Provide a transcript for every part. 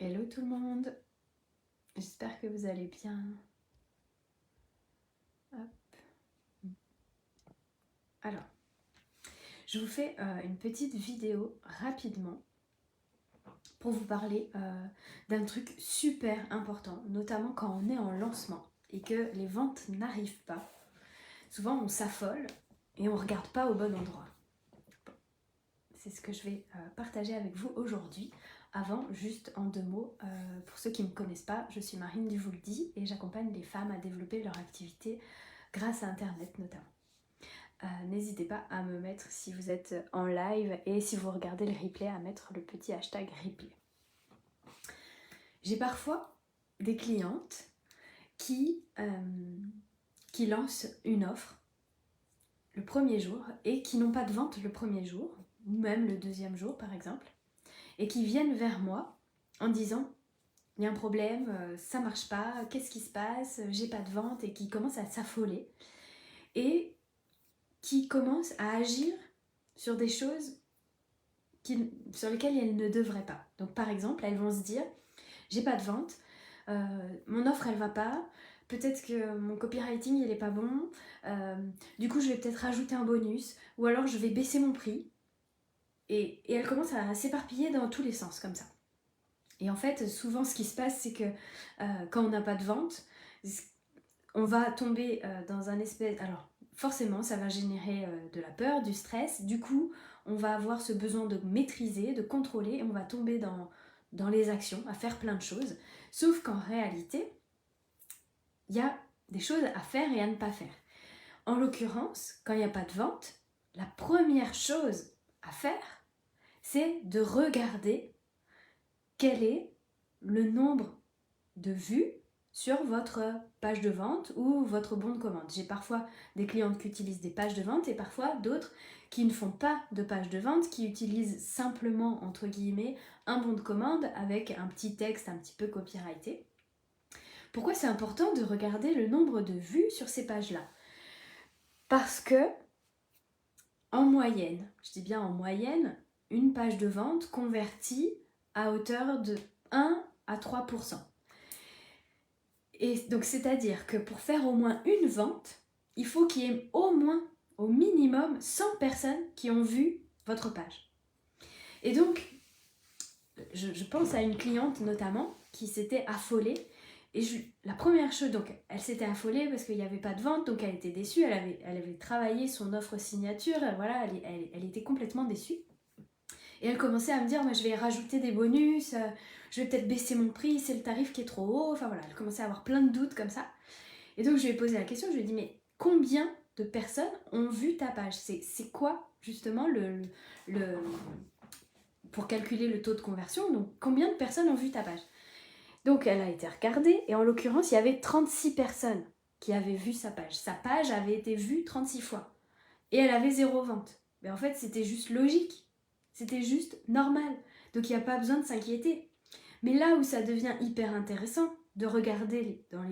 Hello tout le monde, j'espère que vous allez bien. Hop. Alors, je vous fais une petite vidéo rapidement pour vous parler d'un truc super important, notamment quand on est en lancement et que les ventes n'arrivent pas. Souvent on s'affole et on ne regarde pas au bon endroit. C'est ce que je vais partager avec vous aujourd'hui. Avant, juste en 2 mots, pour ceux qui ne me connaissent pas, je suis Marine Duvouldi et j'accompagne les femmes à développer leur activité grâce à Internet notamment. N'hésitez pas à me mettre si vous êtes en live et si vous regardez le replay à mettre le petit hashtag replay. J'ai parfois des clientes qui lancent une offre le premier jour et qui n'ont pas de vente le premier jour, ou même le deuxième jour par exemple, et qui viennent vers moi en disant il y a un problème, ça marche pas, qu'est-ce qui se passe, j'ai pas de vente, et qui commencent à s'affoler et qui commencent à agir sur des choses sur lesquelles elles ne devraient pas. Donc par exemple, elles vont se dire j'ai pas de vente, mon offre elle va pas, peut-être que mon copywriting il est pas bon, du coup je vais peut-être rajouter un bonus, ou alors je vais baisser mon prix, et elles commencent à s'éparpiller dans tous les sens comme ça. Et en fait, souvent ce qui se passe, c'est que quand on n'a pas de vente, on va tomber dans un espèce... Alors, forcément, ça va générer de la peur, du stress. Du coup, on va avoir ce besoin de maîtriser, de contrôler, et on va tomber dans les actions, à faire plein de choses. Sauf qu'en réalité, il y a des choses à faire et à ne pas faire. En l'occurrence, quand il n'y a pas de vente, la première chose à faire, c'est de regarder quel est le nombre de vues sur votre page de vente ou votre bon de commande. J'ai parfois des clientes qui utilisent des pages de vente et parfois d'autres qui ne font pas de page de vente, qui utilisent simplement, entre guillemets, un bon de commande avec un petit texte un petit peu copyrighté. Pourquoi c'est important de regarder le nombre de vues sur ces pages-là? Parce que, en moyenne, je dis bien en moyenne, une page de vente convertit à hauteur de 1 à 3%. Et donc, c'est-à-dire que pour faire au moins une vente, il faut qu'il y ait au moins, au minimum, 100 personnes qui ont vu votre page. Et donc, je pense à une cliente notamment qui s'était affolée. Et la première chose, donc elle s'était affolée parce qu'il n'y avait pas de vente, donc elle était déçue. Elle avait travaillé son offre signature, voilà, elle était complètement déçue. Et elle commençait à me dire, moi je vais rajouter des bonus, je vais peut-être baisser mon prix, c'est le tarif qui est trop haut. Enfin voilà, elle commençait à avoir plein de doutes comme ça. Et donc je lui ai posé la question, je lui ai dit, mais combien de personnes ont vu ta page? C'est quoi justement pour calculer le taux de conversion? Donc combien de personnes ont vu ta page? Donc elle a été regardée et en l'occurrence il y avait 36 personnes qui avaient vu sa page. Sa page avait été vue 36 fois et elle avait 0 vente. Mais en fait c'était juste logique, c'était juste normal. Donc il n'y a pas besoin de s'inquiéter. Mais là où ça devient hyper intéressant de regarder dans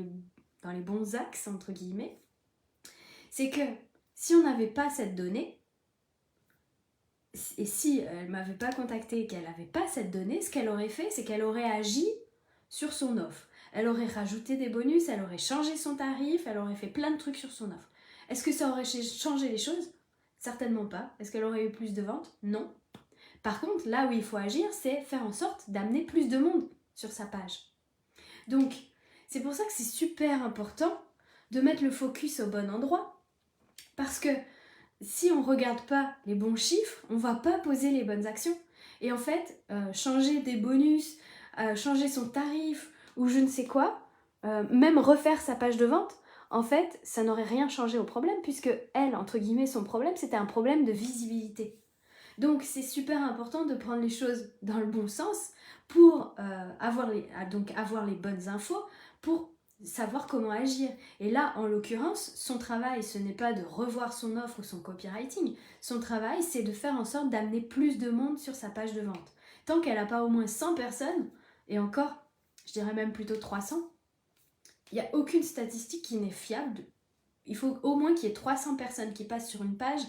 les bons axes, entre guillemets, c'est que si on n'avait pas cette donnée, et si elle ne m'avait pas contactée et qu'elle n'avait pas cette donnée, ce qu'elle aurait fait, c'est qu'elle aurait agi sur son offre. Elle aurait rajouté des bonus, elle aurait changé son tarif, elle aurait fait plein de trucs sur son offre. Est-ce que ça aurait changé les choses? Certainement pas. Est-ce qu'elle aurait eu plus de ventes? Non. Par contre, là où il faut agir, c'est faire en sorte d'amener plus de monde sur sa page. Donc, c'est pour ça que c'est super important de mettre le focus au bon endroit. Parce que si on ne regarde pas les bons chiffres, on ne va pas poser les bonnes actions. Et en fait, changer des bonus, changer son tarif ou je ne sais quoi, même refaire sa page de vente, en fait, ça n'aurait rien changé au problème puisque elle, entre guillemets, son problème, c'était un problème de visibilité. Donc c'est super important de prendre les choses dans le bon sens pour avoir les bonnes infos pour savoir comment agir. Et là, en l'occurrence, son travail, ce n'est pas de revoir son offre ou son copywriting. Son travail, c'est de faire en sorte d'amener plus de monde sur sa page de vente. Tant qu'elle n'a pas au moins 100 personnes, et encore, je dirais même plutôt 300, il n'y a aucune statistique qui n'est fiable. Il faut au moins qu'il y ait 300 personnes qui passent sur une page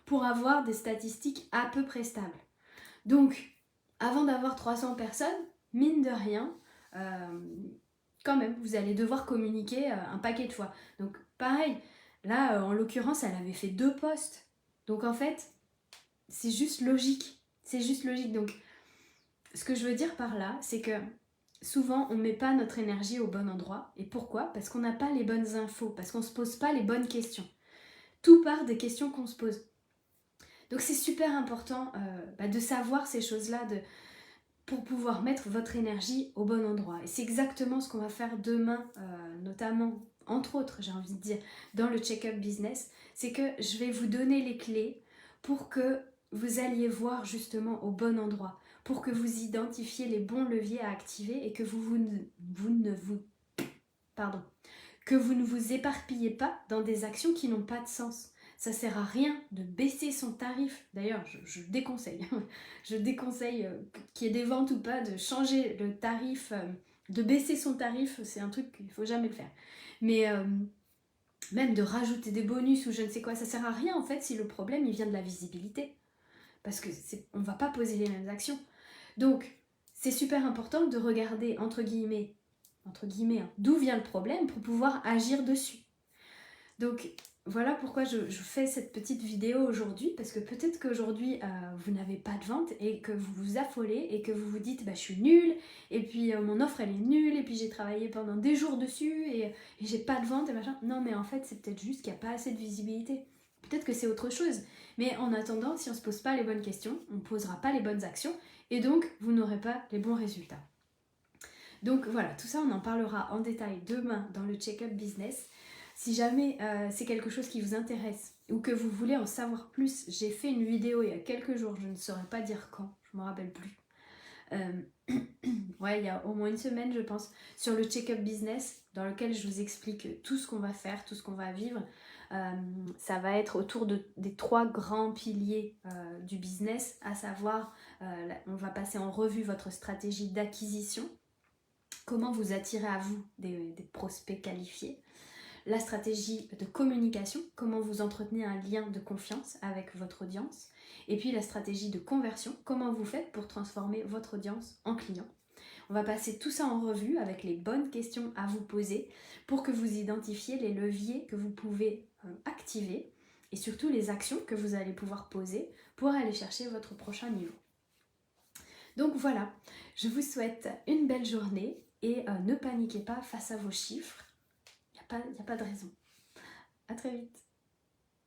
pour avoir des statistiques à peu près stables. Donc, avant d'avoir 300 personnes, mine de rien, quand même, vous allez devoir communiquer un paquet de fois. Donc pareil, là, en l'occurrence, elle avait fait 2 posts. Donc en fait, c'est juste logique. C'est juste logique. Donc, ce que je veux dire par là, c'est que souvent, on ne met pas notre énergie au bon endroit. Et pourquoi? Parce qu'on n'a pas les bonnes infos, parce qu'on ne se pose pas les bonnes questions. Tout part des questions qu'on se pose. Donc c'est super important de savoir ces choses-là, pour pouvoir mettre votre énergie au bon endroit. Et c'est exactement ce qu'on va faire demain, notamment, entre autres, j'ai envie de dire, dans le check-up business. C'est que je vais vous donner les clés pour que vous alliez voir justement au bon endroit, pour que vous identifiez les bons leviers à activer et que vous ne vous éparpillez pas dans des actions qui n'ont pas de sens. Ça sert à rien de baisser son tarif. D'ailleurs, je déconseille. Je déconseille qu'il y ait des ventes ou pas, de changer le tarif, de baisser son tarif. C'est un truc qu'il ne faut jamais le faire. Mais même de rajouter des bonus ou je ne sais quoi, ça sert à rien en fait si le problème il vient de la visibilité. Parce qu'on ne va pas poser les mêmes actions. Donc, c'est super important de regarder, entre guillemets, d'où vient le problème pour pouvoir agir dessus. Donc voilà pourquoi je fais cette petite vidéo aujourd'hui, parce que peut-être qu'aujourd'hui vous n'avez pas de vente et que vous vous affolez et que vous vous dites je suis nulle et puis mon offre elle est nulle et puis j'ai travaillé pendant des jours dessus et j'ai pas de vente et machin. Non mais en fait c'est peut-être juste qu'il n'y a pas assez de visibilité. Peut-être que c'est autre chose. Mais en attendant, si on ne se pose pas les bonnes questions, on ne posera pas les bonnes actions et donc vous n'aurez pas les bons résultats. Donc voilà, tout ça on en parlera en détail demain dans le check-up business. Si jamais c'est quelque chose qui vous intéresse ou que vous voulez en savoir plus, j'ai fait une vidéo il y a quelques jours, je ne saurais pas dire quand, je ne me rappelle plus. Ouais, il y a au moins une semaine je pense, sur le check-up business, dans lequel je vous explique tout ce qu'on va faire, tout ce qu'on va vivre. Ça va être autour des 3 grands piliers du business, à savoir, on va passer en revue votre stratégie d'acquisition, comment vous attirez à vous des prospects qualifiés, la stratégie de communication, comment vous entretenez un lien de confiance avec votre audience, et puis la stratégie de conversion, comment vous faites pour transformer votre audience en client. On va passer tout ça en revue avec les bonnes questions à vous poser pour que vous identifiez les leviers que vous pouvez activer et surtout les actions que vous allez pouvoir poser pour aller chercher votre prochain niveau. Donc voilà, je vous souhaite une belle journée et ne paniquez pas face à vos chiffres. Il n'y a pas de raison. À très vite.